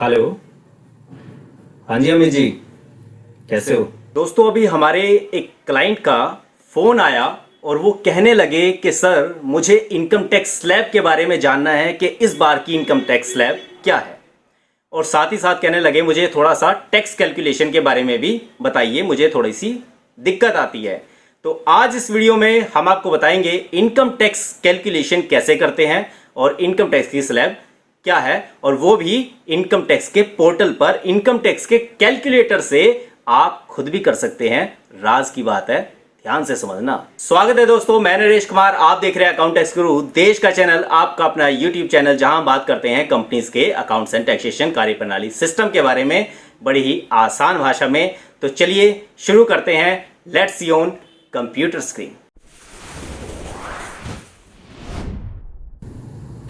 Hello. हाँ जी अमित जी, कैसे हो? दोस्तों, अभी हमारे एक क्लाइंट का फोन आया और वो कहने लगे कि सर, मुझे इनकम टैक्स स्लैब के बारे में जानना है कि इस बार की इनकम टैक्स स्लैब क्या है। और साथ ही साथ कहने लगे मुझे थोड़ा सा टैक्स कैलकुलेशन के बारे में भी बताइए, मुझे थोड़ी सी दिक्कत आती है। तो आज इस वीडियो में हम आपको बताएंगे इनकम टैक्स कैलकुलेशन कैसे करते हैं और इनकम टैक्स की स्लैब क्या है, और वो भी इनकम टैक्स के पोर्टल पर इनकम टैक्स के कैलकुलेटर से आप खुद भी कर सकते हैं। राज की बात है, ध्यान से समझना। स्वागत है दोस्तों, मैं नरेश कुमार, आप देख रहे हैं अकाउंट टैक्स गुरु, देश का चैनल, आपका अपना यूट्यूब चैनल, जहां हम बात करते हैं कंपनीज के अकाउंट्स एंड टैक्सेशन कार्यप्रणाली सिस्टम के बारे में बड़ी ही आसान भाषा में। तो चलिए शुरू करते हैं। Let's see on computer screen.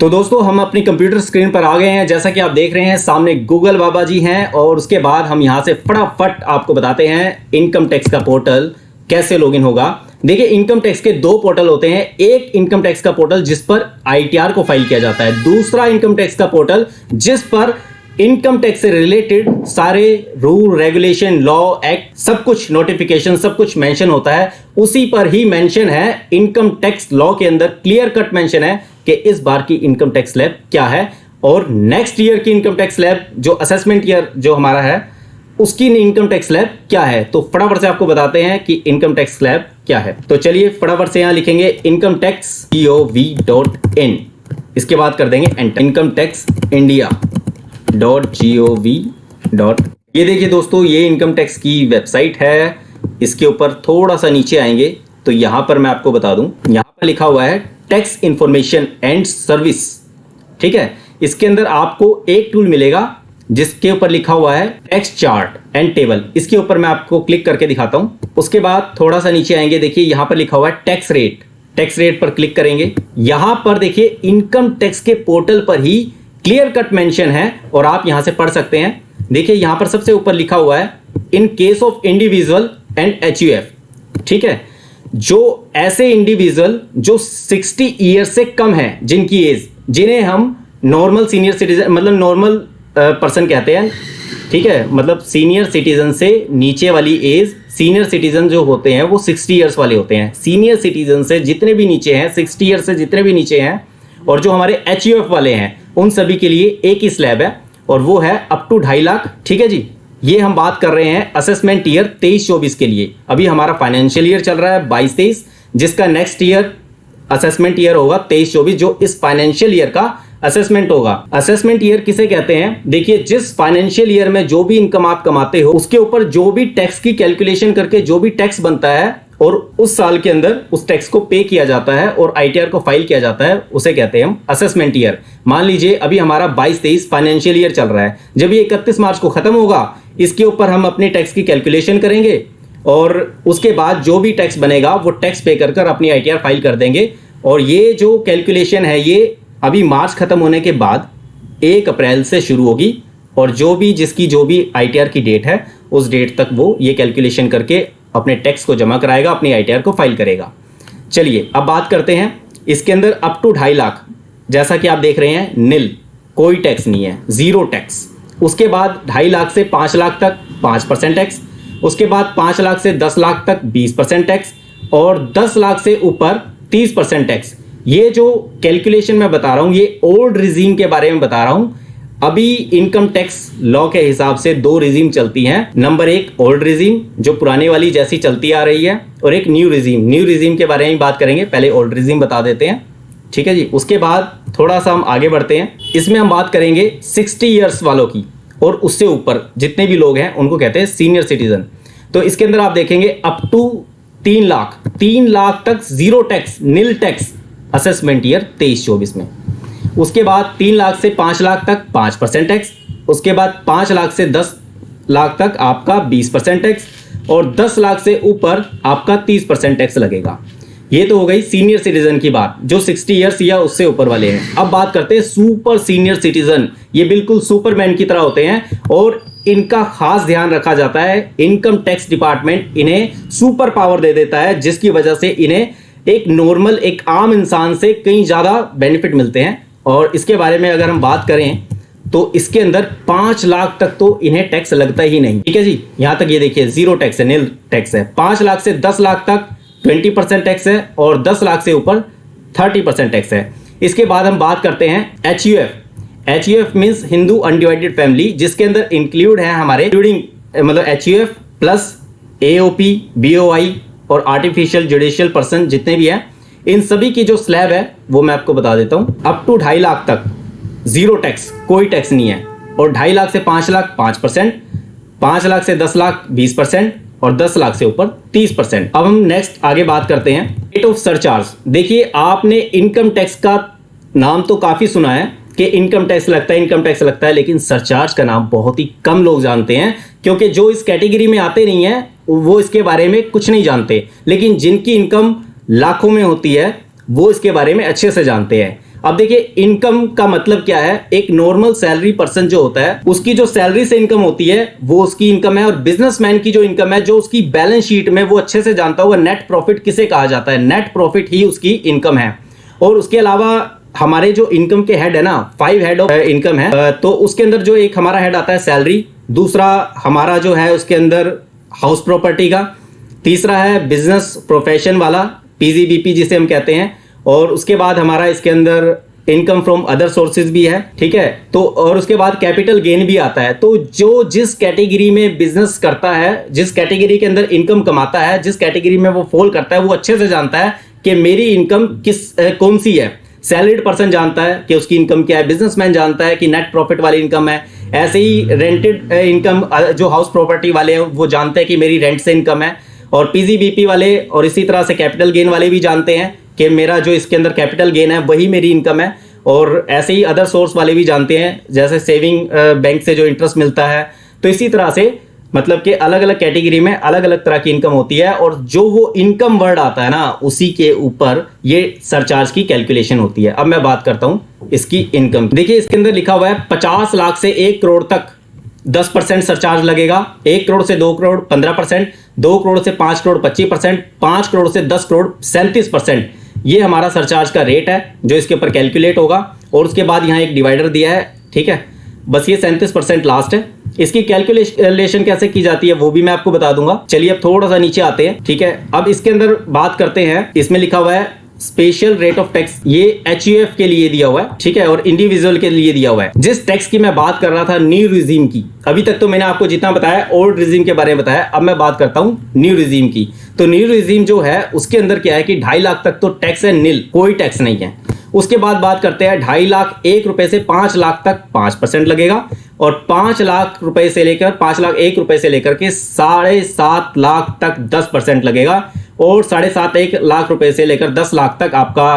तो दोस्तों, हम अपनी कंप्यूटर स्क्रीन पर आ गए हैं। जैसा कि आप देख रहे हैं, सामने गूगल बाबा जी हैं और उसके बाद हम यहां से फटाफट आपको बताते हैं इनकम टैक्स का पोर्टल कैसे लॉगिन होगा। देखिए, इनकम टैक्स के दो पोर्टल होते हैं। एक इनकम टैक्स का पोर्टल जिस पर आईटीआर को फाइल किया जाता है, दूसरा इनकम टैक्स का पोर्टल जिस पर इनकम टैक्स से रिलेटेड सारे रूल, रेगुलेशन, लॉ, एक्ट, सब कुछ, नोटिफिकेशन, सब कुछ मेंशन होता है। उसी पर ही मेंशन है, इनकम टैक्स लॉ के अंदर क्लियर कट मेंशन है कि इस बार की इनकम टैक्स स्लैब क्या है और नेक्स्ट ईयर की इनकम टैक्स स्लैब, जो असेसमेंट ईयर जो हमारा है, उसकी इनकम टैक्स स्लैब क्या है। तो फटाफट से आपको बताते हैं कि इनकम टैक्स स्लैब क्या है। तो चलिए फटाफट से यहां लिखेंगे इनकम टैक्स gov.in, इसके बाद कर देंगे एंटर। Income tax india.gov. ये देखिए दोस्तों, ये इनकम टैक्स की वेबसाइट है। इसके ऊपर थोड़ा सा नीचे आएंगे तो यहां पर मैं आपको बता दूं, यहां पर लिखा हुआ है टैक्स इंफॉर्मेशन एंड सर्विस। ठीक है, इसके अंदर आपको एक टूल मिलेगा जिसके ऊपर लिखा हुआ है टैक्स चार्ट एंड टेबल। इसके ऊपर मैं आपको क्लिक करके दिखाता हूं। उसके बाद थोड़ा सा नीचे आएंगे, देखिए यहां पर लिखा हुआ है टैक्स रेट। टैक्स रेट पर क्लिक करेंगे। यहां पर देखिए इनकम टैक्स के पोर्टल पर ही क्लियर कट मेंशन है और आप यहां से पढ़ सकते हैं। देखिए यहां पर सबसे ऊपर लिखा हुआ है in case of individual and HUF. ठीक है, जो ऐसे इंडिविजुअल जो 60 ईयर से कम है, जिनकी एज, जिन्हें हम नॉर्मल सीनियर सिटीजन, मतलब नॉर्मल पर्सन कहते हैं। ठीक है, मतलब सीनियर सिटीजन से नीचे वाली एज, सीनियर सिटीजन जो होते हैं वो 60 ईयर्स वाले होते हैं। सीनियर सिटीजन से जितने भी नीचे हैं, 60 ईयर से जितने भी नीचे हैं, और जो हमारे एचयूएफ वाले हैं, उन सभी के लिए एक ही स्लैब है और वो है अप टू 2.5 लाख। ठीक है जी, ये हम बात कर रहे हैं असेसमेंट ईयर 23-24 के लिए। अभी हमारा फाइनेंशियल ईयर चल रहा है 22-23, जिसका नेक्स्ट ईयर असेसमेंट ईयर होगा 23-24, जो इस फाइनेंशियल ईयर का असेसमेंट होगा। असेसमेंट ईयर किसे कहते हैं? देखिए, जिस फाइनेंशियल ईयर में जो भी इनकम आप कमाते हो, उसके ऊपर जो भी टैक्स की कैलकुलेशन करके जो भी टैक्स बनता है और उस साल के अंदर उस टैक्स को पे किया जाता है और आईटीआर को फाइल किया जाता है, उसे कहते हैं हम असेसमेंट ईयर। मान लीजिए अभी हमारा 22-23 फाइनेंशियल ईयर चल रहा है। जब ये 31 मार्च को खत्म होगा, इसके ऊपर हम अपने टैक्स की कैलकुलेशन करेंगे और उसके बाद जो भी टैक्स बनेगा वो टैक्स पे कर अपनी आईटीआर फाइल कर देंगे। और ये जो कैलकुलेशन है, ये अभी मार्च खत्म होने के बाद 1 अप्रैल से शुरू होगी और जो भी जिसकी जो भी आईटीआर की डेट है, उस डेट तक वो ये कैलकुलेशन करके अपने टैक्स को जमा कराएगा, अपनी आईटीआर को फाइल करेगा। चलिए अब बात करते हैं इसके अंदर अप टू 2.5 लाख, जैसा कि आप देख रहे हैं, नील, कोई टैक्स नहीं है, जीरो टैक्स। उसके बाद 2.5 लाख से 5 लाख तक 5% टैक्स। उसके बाद 5 लाख से 10 लाख तक 20% टैक्स और 10 लाख से ऊपर 30% टैक्स। ये जो कैलकुलेशन मैं बता रहा हूं, ये ओल्ड रिजीम के बारे में बता रहा हूं। अभी इनकम टैक्स लॉ के हिसाब से 2 रिजीम चलती हैं। नंबर 1 ओल्ड रिजीम, जो पुराने वाली जैसी चलती आ रही है, और एक न्यू रिजीम। न्यू रिजीम के बारे में बात करेंगे, पहले ओल्ड रिजीम बता देते हैं। ठीक है जी, उसके बाद थोड़ा सा हम आगे बढ़ते हैं। इसमें हम बात करेंगे 60 ईयर्स वालों की, और उससे ऊपर जितने भी लोग हैं उनको कहते हैं सीनियर सिटीजन। तो इसके अंदर आप देखेंगे अप टू 3 लाख, 3 लाख तक जीरो टैक्स, नील टैक्स असेसमेंट ईयर 23-24 में। उसके बाद 3 लाख से 5 लाख तक 5% टैक्स। उसके बाद 5 लाख से 10 लाख तक आपका 20% टैक्स और 10 लाख से ऊपर आपका 30% टैक्स लगेगा। ये तो हो गई सीनियर सिटीजन की बात, जो 60 ईयर्स या उससे ऊपर वाले हैं। अब बात करते हैं सुपर सीनियर सिटीजन। ये बिल्कुल सुपरमैन की तरह होते हैं और इनका खास ध्यान रखा जाता है। इनकम टैक्स डिपार्टमेंट इन्हें सुपर पावर दे देता है, जिसकी वजह से इन्हें एक नॉर्मल, एक आम इंसान से कहीं ज्यादा बेनिफिट मिलते हैं। और इसके बारे में अगर हम बात करें तो इसके अंदर 5 लाख तक तो इन्हें टैक्स लगता ही नहीं। ठीक है जी, यहां तक ये देखिए जीरो टैक्स है, नील टैक्स है। 5 लाख से 10 लाख तक 20% टैक्स है और 10 लाख से ऊपर 30% टैक्स है। इसके बाद हम बात करते हैं HUF। HUF means Hindu undivided family, जिसके अंदर इंक्लूड है हमारे इंक्लूडिंग मतलब HUF प्लस AOP, BOI और आर्टिफिशियल जुडिशियल पर्सन जितने भी हैं, इन सभी की जो स्लैब है वो मैं आपको बता देता हूं। अप टू 2.5 लाख तक जीरो टैक्स, कोई टैक्स नहीं है। और 2.5 लाख से 5 लाख 5%, 5 लाख से 10 लाख 20% और 10 लाख से ऊपर 30%। अब हम नेक्स्ट आगे बात करते हैं रेट ऑफ सरचार्ज। देखिए, आपने इनकम टैक्स का नाम तो काफी सुना है कि इनकम टैक्स लगता है, इनकम टैक्स लगता है, लेकिन सरचार्ज का नाम बहुत ही कम लोग जानते हैं, क्योंकि जो इस कैटेगरी में आते नहीं है वो इसके बारे में कुछ नहीं जानते। लेकिन जिनकी इनकम लाखों में होती है वो इसके बारे में अच्छे से जानते हैं। अब देखिए, इनकम का मतलब क्या है। एक नॉर्मल सैलरी पर्सन जो होता है उसकी जो सैलरी से इनकम होती है वो उसकी इनकम है, और बिजनेसमैन की जो इनकम है, जो उसकी बैलेंस शीट में वो अच्छे से जानता होगा नेट प्रॉफिट किसे कहा जाता है। नेट प्रॉफिट ही उसकी इनकम है। और उसके अलावा हमारे जो इनकम के हेड है ना, 5 हेड ऑफ इनकम है, तो उसके अंदर जो एक हमारा हेड आता है सैलरी, दूसरा हमारा जो है उसके अंदर हाउस प्रॉपर्टी का, तीसरा है बिजनेस प्रोफेशन वाला PGBP जिसे हम कहते हैं, और उसके बाद हमारा इसके अंदर इनकम फ्रॉम अदर सोर्सेज भी है। ठीक है, तो और उसके बाद कैपिटल गेन भी आता है। तो जो जिस कैटेगरी में बिजनेस करता है, जिस कैटेगरी के अंदर इनकम कमाता है, जिस कैटेगरी में वो फॉल करता है, वो अच्छे से जानता है कि मेरी इनकम कौन सी है। सैलरीड पर्सन जानता है कि उसकी इनकम क्या है, बिजनेसमैन जानता है कि नेट प्रॉफिट वाली इनकम है। ऐसे ही रेंटेड इनकम जो हाउस प्रॉपर्टी वाले हैं वो जानते हैं कि मेरी रेंट से इनकम है, और PGBP वाले और इसी तरह से कैपिटल गेन वाले भी जानते हैं कि मेरा जो इसके अंदर कैपिटल गेन है वही मेरी इनकम है। और ऐसे ही अदर सोर्स वाले भी जानते हैं, जैसे सेविंग बैंक से जो इंटरेस्ट मिलता है। तो इसी तरह से मतलब कि अलग अलग कैटेगरी में अलग अलग तरह की इनकम होती है, और जो वो इनकम वर्ड आता है ना उसी के ऊपर ये सरचार्ज की कैलकुलेशन होती है। अब मैं बात करता हूं इसकी इनकम। देखिए, इसके अंदर लिखा हुआ है 50 लाख से 1 करोड़ तक 10% सरचार्ज लगेगा, 1 करोड़ से 2 करोड़ 15%, 2 करोड़ से 5 करोड़ 25%, 5 करोड़ से 10 करोड़ 37%। ये हमारा सरचार्ज का रेट है जो इसके ऊपर कैलकुलेट होगा। और उसके बाद यहाँ एक डिवाइडर दिया है। ठीक है, बस ये 37% लास्ट है। इसकी कैलकुलेशन कैसे की जाती है वो भी मैं आपको बता दूंगा। चलिए अब थोड़ा सा नीचे आते हैं। ठीक है, अब इसके अंदर बात करते हैं। इसमें लिखा हुआ है स्पेशल रेट ऑफ टैक्स, ये HUF के लिए दिया हुआ है। ठीक है, और इंडिविजुअल के लिए दिया हुआ है। जिस टैक्स की मैं बात कर रहा था, न्यू रिजीम की, अभी तक तो मैंने आपको जितना बताया ओल्ड रिजीम के बारे में बताया, अब मैं बात करता हूं न्यू रिजीम की। तो न्यू रिजीम जो है उसके अंदर क्या है कि 2.5 लाख तक तो टैक्स है, नील, कोई टैक्स नहीं है। उसके बाद बात करते हैं 2.5 लाख 1 रुपए से 5 लाख तक 5% लगेगा, और 5 लाख रुपए से लेकर 5 लाख 1 रुपए से लेकर के 7.5 लाख तक 10% लगेगा, और 7.5 लाख रुपए से लेकर 10 लाख तक आपका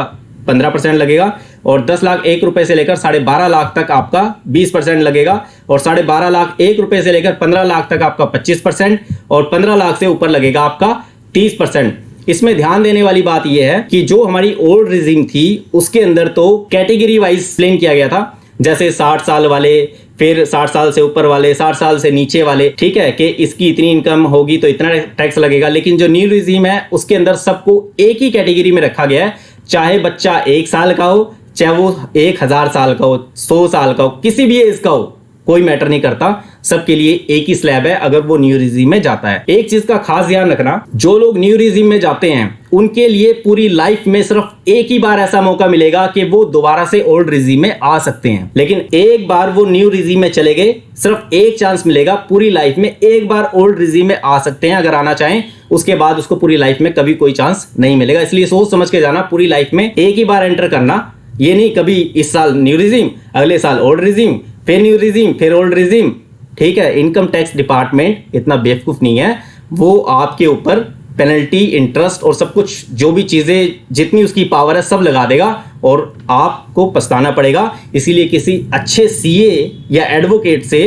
15% लगेगा, और 10 लाख 1 रुपए से लेकर 12.5 लाख तक आपका 20% लगेगा, और 12.5 लाख 1 रुपए से लेकर 15 लाख तक आपका 25%, और 15 लाख से ऊपर लगेगा आपका 30%। इसमें ध्यान देने वाली बात यह है कि जो हमारी ओल्ड रिजीम थी उसके अंदर तो कैटेगरी वाइज प्लेन किया गया था, जैसे 60 साल वाले, फिर 60 साल से ऊपर वाले, 60 साल से नीचे वाले। ठीक है, कि इसकी इतनी इनकम होगी तो इतना टैक्स लगेगा। लेकिन जो न्यू रिजीम है उसके अंदर सबको एक ही कैटेगरी में रखा गया है, चाहे बच्चा 1 साल का हो, चाहे वो 1000 साल का हो, 100 साल का हो, किसी भी एज का हो, कोई मैटर नहीं करता, सबके लिए एक ही स्लैब है अगर वो न्यू रिजीम में जाता है। एक चीज का खास ध्यान रखना, जो लोग न्यू रिजीम में जाते हैं उनके लिए पूरी लाइफ में सिर्फ एक ही बार ऐसा मौका मिलेगा कि वो दोबारा से ओल्ड रिजीम में आ सकते हैं। लेकिन एक बार वो न्यू रिजीम में चले गए, सिर्फ एक चांस मिलेगा पूरी लाइफ में, एक बार ओल्ड रिजीम में आ सकते हैं अगर आना चाहें, उसके बाद उसको पूरी लाइफ में कभी कोई चांस नहीं मिलेगा। इसलिए सोच समझ के जाना, पूरी लाइफ में एक ही बार एंटर करना, ये नहीं कभी इस साल न्यू रिजीम, अगले साल ओल्ड रिजीम, फिर न्यू रिजीम, फिर ओल्ड रिजीम। ठीक है, इनकम टैक्स डिपार्टमेंट इतना बेवकूफ नहीं है, वो आपके ऊपर पेनल्टी, इंटरेस्ट और सब कुछ, जो भी चीजें जितनी उसकी पावर है सब लगा देगा और आपको पछताना पड़ेगा। इसीलिए किसी अच्छे CA या एडवोकेट से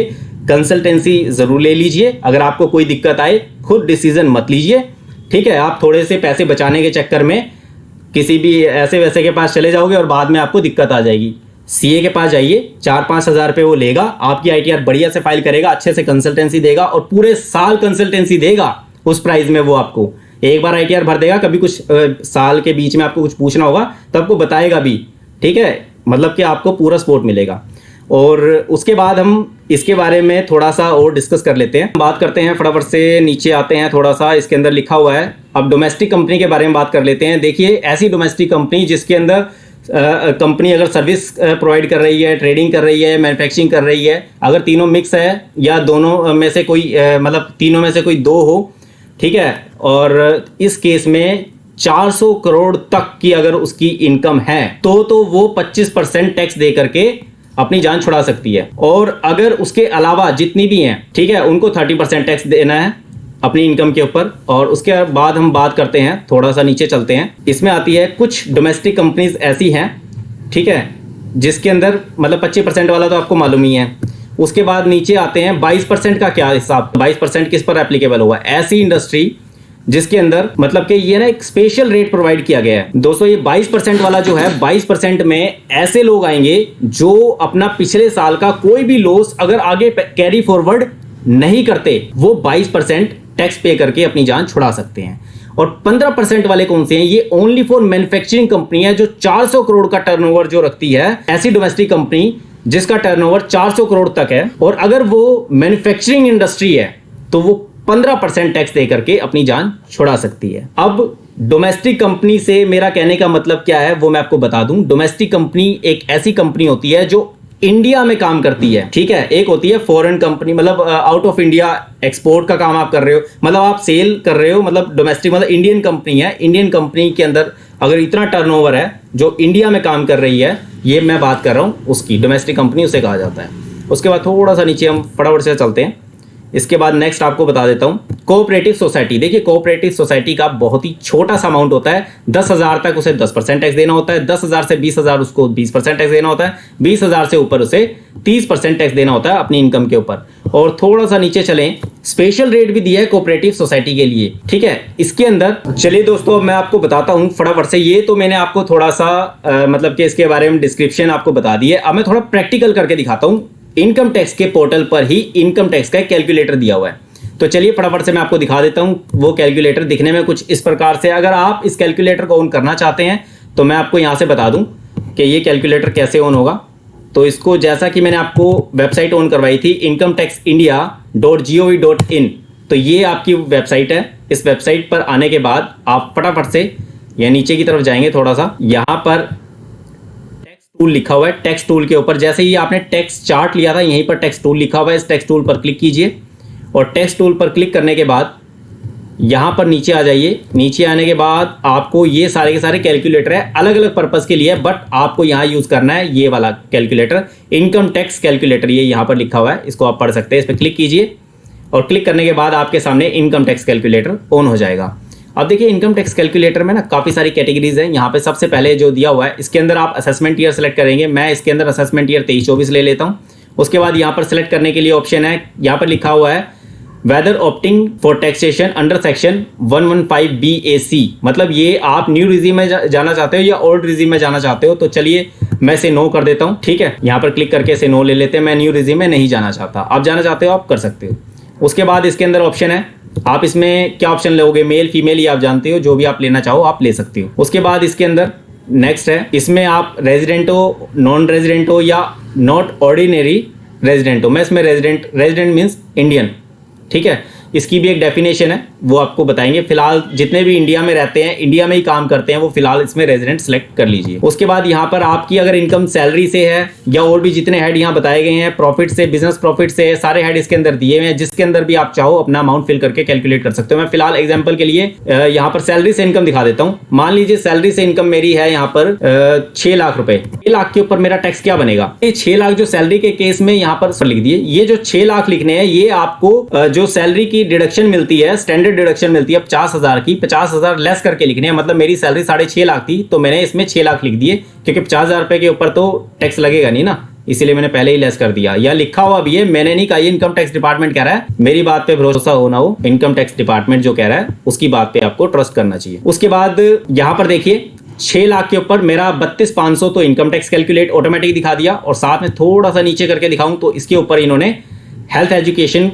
कंसल्टेंसी जरूर ले लीजिए। अगर आपको कोई दिक्कत आए खुद डिसीजन मत लीजिए। ठीक है, आप थोड़े से पैसे बचाने के चक्कर में किसी भी ऐसे वैसे के पास चले जाओगे और बाद में आपको दिक्कत आ जाएगी। CA के पास जाइए, 4-5 हज़ार रुपये वो लेगा, आपकी ITR बढ़िया से फाइल करेगा, अच्छे से कंसल्टेंसी देगा और पूरे साल कंसल्टेंसी देगा उस प्राइस में। वो आपको एक बार ITR भर देगा, कभी कुछ साल के बीच में आपको कुछ पूछना होगा तो आपको बताएगा भी। ठीक है, मतलब कि आपको पूरा सपोर्ट मिलेगा। और उसके बाद हम इसके बारे में थोड़ा सा और डिस्कस कर लेते हैं। बात करते हैं, फटाफट से नीचे आते हैं थोड़ा सा, इसके अंदर लिखा हुआ है। अब डोमेस्टिक कंपनी के बारे में बात कर लेते हैं। देखिए, ऐसी डोमेस्टिक कंपनी जिसके अंदर कंपनी अगर सर्विस प्रोवाइड कर रही है, ट्रेडिंग कर रही है, मैन्युफैक्चरिंग कर रही है, अगर तीनों मिक्स है या दोनों में से कोई मतलब तीनों में से कोई दो हो, ठीक है, और इस केस में 400 करोड़ तक की अगर उसकी इनकम है तो वो 25% टैक्स दे करके अपनी जान छुड़ा सकती है। और अगर उसके अलावा जितनी भी हैं, ठीक है, उनको 30% टैक्स देना है अपनी इनकम के ऊपर। और उसके बाद हम बात करते हैं, थोड़ा सा नीचे चलते हैं, इसमें आती है कुछ डोमेस्टिक कंपनीज ऐसी हैं, ठीक है, जिसके अंदर मतलब 25% वाला तो आपको मालूम ही है। उसके बाद नीचे आते हैं 22% का क्या हिसाब, 22% किस पर एप्लीकेबल होगा। ऐसी इंडस्ट्री जिसके अंदर मतलब कि ये ना एक स्पेशल रेट प्रोवाइड किया गया है। दोस्तों, ये 22% वाला जो है, 22% में ऐसे लोग आएंगे जो अपना पिछले साल का कोई भी लॉस अगर आगे कैरी फॉरवर्ड नहीं करते, वो 22% टैक्स पे करके अपनी जान छुड़ा सकते हैं। और 15% वाले कौन से हैं? ये ओनली फॉर मैन्युफैक्चरिंग कंपनी है जो 400 करोड़ का टर्नओवर जो रखती है। ऐसी डोमेस्टिक कंपनी जिसका टर्नओवर 400 करोड़ तक है और अगर वो मैन्युफैक्चरिंग इंडस्ट्री है तो वो 15% टैक्स दे करके अपनी जान छुड़ा सकती है। अब डोमेस्टिक कंपनी से मेरा कहने का मतलब क्या है वो मैं आपको बता दूं। डोमेस्टिक कंपनी एक ऐसी कंपनी होती है जो इंडिया में काम करती है, ठीक है। एक होती है फॉरेन कंपनी, मतलब आउट ऑफ इंडिया एक्सपोर्ट का काम आप कर रहे हो, मतलब आप सेल कर रहे हो, मतलब डोमेस्टिक मतलब इंडियन कंपनी है। इंडियन कंपनी के अंदर अगर इतना टर्नओवर है जो इंडिया में काम कर रही है, ये मैं बात कर रहा हूं उसकी, डोमेस्टिक कंपनी उसे कहा जाता है। उसके बाद थोड़ा सा नीचे हम फटाफट से चलते हैं। इसके बाद नेक्स्ट आपको बता देता हूं, कोऑपरेटिव सोसाइटी। देखिए, कोऑपरेटिव सोसाइटी का बहुत ही छोटा सा अमाउंट होता है। 10,000 तक उसे 10% टैक्स देना होता है, 10,000 से 20,000 उसको 20% टैक्स देना होता है, 20,000 से ऊपर उसे 30% टैक्स देना होता है अपनी इनकम के ऊपर। और थोड़ा सा नीचे चलें, स्पेशल रेट भी दिया है कोऑपरेटिव सोसाइटी के लिए, ठीक है। इसके अंदर चलिए दोस्तों, मैं आपको बताता हूं फटाफट से। ये तो मैंने आपको थोड़ा सा मतलब कि इसके बारे में डिस्क्रिप्शन आपको बता दी है। अब मैं थोड़ा प्रैक्टिकल करके दिखाता हूं। इनकम टैक्स के पोर्टल पर ही इनकम टैक्स का एक कैलकुलेटर दिया हुआ है, तो चलिए फटाफट से मैं आपको दिखा देता हूं। वो कैलकुलेटर दिखने में कुछ इस प्रकार से, अगर आप इस कैलकुलेटर को ऑन करना चाहते हैं तो मैं आपको यहां से बता दूं कि ये कैलकुलेटर कैसे ऑन होगा। तो इसको, जैसा कि मैंने आपको वेबसाइट ऑन करवाई थी incometaxindia.gov.in, तो ये आपकी वेबसाइट है। इस वेबसाइट पर आने के बाद आप फटाफट से या नीचे की तरफ जाएंगे थोड़ा सा, यहां पर टूल लिखा हुआ है। टैक्स टूल के ऊपर जैसे ही आपने टैक्स चार्ट लिया था, यहीं पर टैक्स टूल लिखा हुआ है। इस टैक्स टूल पर क्लिक कीजिए और टैक्स टूल पर क्लिक करने के बाद यहां पर नीचे आ जाइए। नीचे आने के बाद आपको ये सारे के सारे कैलकुलेटर है, अलग अलग पर्पस के लिए, बट आपको यहां यूज करना है ये वाला कैलकुलेटर, इनकम टैक्स कैलकुलेटर। ये यहां पर लिखा हुआ है, इसको आप पढ़ सकते हैं। इस पर क्लिक कीजिए और क्लिक करने के बाद आपके सामने इनकम टैक्स कैलकुलेटर ऑन हो जाएगा। अब देखिए, इनकम टैक्स कैलकुलेटर में ना काफ़ी सारी कैटेगरीज हैं। यहाँ पे सबसे पहले जो दिया हुआ है, इसके अंदर आप असेसमेंट ईयर सेलेक्ट करेंगे। मैं इसके अंदर असेसमेंट ईयर 23-24 ले लेता हूँ। उसके बाद यहाँ पर सेलेक्ट करने के लिए ऑप्शन है, यहाँ पर लिखा हुआ है whether opting for taxation under section 115BAC, मतलब ये आप न्यू रिजीम में जाना चाहते हो या ओल्ड रिजीम में जाना चाहते हो। तो चलिए मैं से नो कर देता हूँ, ठीक है। यहाँ पर क्लिक करके से नो ले लेते हैं। मैं न्यू रिजीम में नहीं जाना चाहता, आप जाना चाहते हो आप कर सकते हो। उसके बाद इसके अंदर ऑप्शन है, आप इसमें क्या ऑप्शन लोगे, मेल फीमेल, ये आप जानते हो, जो भी आप लेना चाहो आप ले सकते हो। उसके बाद इसके अंदर नेक्स्ट है, इसमें आप रेजिडेंट हो, नॉन रेजिडेंट हो या नॉट ऑर्डिनरी रेजिडेंट हो। मैं इसमें रेजिडेंट मीन्स इंडियन, ठीक है। इसकी भी एक डेफिनेशन है, वो आपको बताएंगे। फिलहाल जितने भी इंडिया में रहते हैं, इंडिया में ही काम करते हैं, वो फिलहाल इसमें रेजिडेंट सेलेक्ट कर लीजिए। उसके बाद यहाँ पर आपकी अगर इनकम सैलरी से है या और भी जितने हेड यहाँ बताए गए हैं, प्रॉफिट से, बिजनेस प्रॉफिट से, सारे हेड इसके अंदर दिए हुए हैं, जिसके अंदर भी आप चाहो अपना अमाउंट फिल करके कैलकुलेट कर सकते हो। मैं फिलहाल एग्जाम्पल के लिए यहाँ पर सैलरी से इनकम दिखा देता हूँ। मान लीजिए सैलरी से इनकम मेरी है यहाँ पर 6 लाख रुपए। 6 लाख के ऊपर मेरा टैक्स क्या बनेगा? ये 6 लाख जो सैलरी के केस में यहाँ पर लिख दिए, ये जो 6 लाख लिखने हैं, ये आपको जो सैलरी की डिडक्शन मिलती है, स्टैंडर्ड डिडक्शन मिलती है 50,000 की, 50,000 लेस करके लिखने हैं। मतलब मेरी सैलरी 6.5 लाख थी, तो मैंने इसमें 6 लाख लिख दिए, क्योंकि 50,000 रुपए के ऊपर तो टैक्स लगेगा नहीं ना, इसीलिए मैंने पहले ही लेस कर दिया। या लिखा हुआ भी है, मैंने नहीं कहा, ये इनकम टैक्स डिपार्टमेंट कह रहा है। मेरी बात पे भरोसा हो ना हो, इनकम टैक्स डिपार्टमेंट जो कह रहा है उसकी बात पे आपको ट्रस्ट करना चाहिए। उसके बाद यहां पर देखिए 6 लाख के ऊपर मेरा 32,500 तो इनकम टैक्स कैलकुलेट ऑटोमेटिक दिखा दिया, और साथ में थोड़ा सा नीचे करके दिखाऊं तो इसके ऊपर इन्होंने हेल्थ एजुकेशन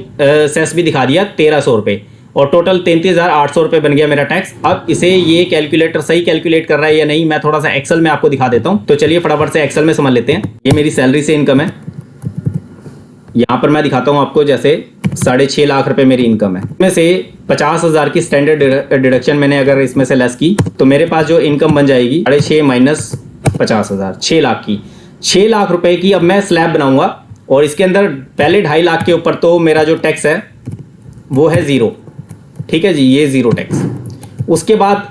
सेस भी दिखा दिया 1,300 रुपए, और टोटल 33,800 रुपए बन गया मेरा टैक्स। अब इसे ये कैलकुलेटर सही कैलकुलेट कर रहा है या नहीं, मैं थोड़ा सा एक्सेल में आपको दिखा देता हूं। तो चलिए फटाफट से एक्सेल में समझ लेते हैं। ये मेरी सैलरी से इनकम है, यहाँ पर मैं दिखाता हूँ आपको, जैसे 6.5 लाख रुपए मेरी इनकम है, इसमें से 50,000 की स्टैंडर्ड डिडक्शन मैंने अगर इसमें से लेस की तो मेरे पास जो इनकम बन जाएगी 6.5 माइनस 50,000, 6 लाख की। 6 लाख रुपए की अब मैं स्लैब बनाऊंगा और इसके अंदर पहले 2.5 लाख के ऊपर तो मेरा जो टैक्स है वो है 0, ठीक है जी, ये 0 टैक्स। उसके बाद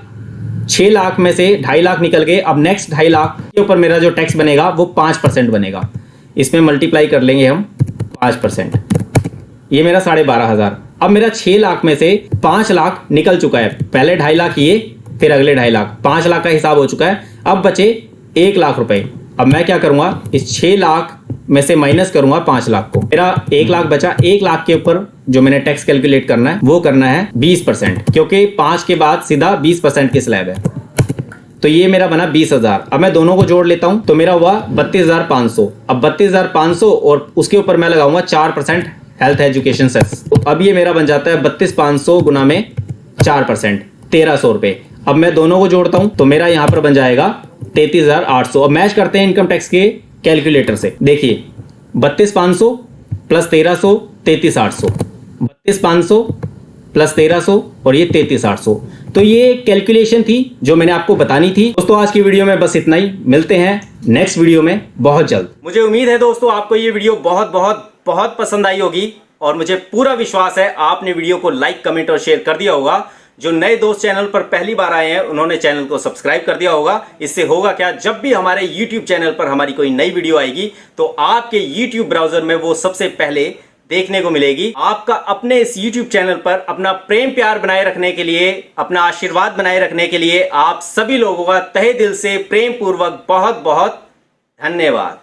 6 लाख में से 2.5 लाख निकल गए, अब नेक्स्ट 2.5 लाख के ऊपर मेरा जो टैक्स बनेगा वो 5% बनेगा। इसमें मल्टीप्लाई कर लेंगे हम 5%, ये मेरा 12,500। अब मेरा 6 लाख में से 5 लाख निकल चुका है, पहले 2.5 लाख ये, फिर अगले 2.5 लाख, 5 लाख का हिसाब हो चुका है। अब बचे 1 लाख रुपए। अब मैं क्या करूंगा, इस 6 लाख में से माइनस करूंगा 5 लाख को, मेरा 1 लाख बचा। 1 लाख के ऊपर जो मैंने टैक्स कैलकुलेट करना है वो करना है 20%, क्योंकि 5 के बाद सीधा 20% की स्लैब है। तो ये मेरा बना 20,000। अब मैं दोनों को जोड़ लेता हूं तो मेरा हुआ 32,500। अब 32,500 और उसके ऊपर मैं लगाऊंगा 4% हेल्थ एजुकेशन सेस, तो अब ये मेरा बन जाता है 32,500 गुना में 4%, 1,300 रुपए। अब मैं दोनों को जोड़ता हूं तो मेरा यहां पर बन जाएगा 33,800। अब मैच करते हैं इनकम टैक्स के कैलकुलेटर से। देखिए 32,500 प्लस 1,300 33,800, 32,500 प्लस 1,300 और ये 33,800। तो ये कैलकुलेशन थी जो मैंने आपको बतानी थी। दोस्तों आज की वीडियो में बस इतना ही, मिलते हैं नेक्स्ट वीडियो में बहुत जल्द। मुझे उम्मीद है दोस्तों आपको ये वीडियो बहुत बहुत बहुत पसंद आई होगी और मुझे पूरा विश्वास है आपने वीडियो को लाइक कमेंट और शेयर कर दिया होगा। जो नए दोस्त चैनल पर पहली बार आए हैं उन्होंने चैनल को सब्सक्राइब कर दिया होगा। इससे होगा क्या, जब भी हमारे YouTube चैनल पर हमारी कोई नई वीडियो आएगी तो आपके YouTube ब्राउजर में वो सबसे पहले देखने को मिलेगी। आपका अपने इस YouTube चैनल पर अपना प्रेम प्यार बनाए रखने के लिए, अपना आशीर्वाद बनाए रखने के लिए आप सभी लोगों का तहे दिल से प्रेम पूर्वक बहुत बहुत धन्यवाद।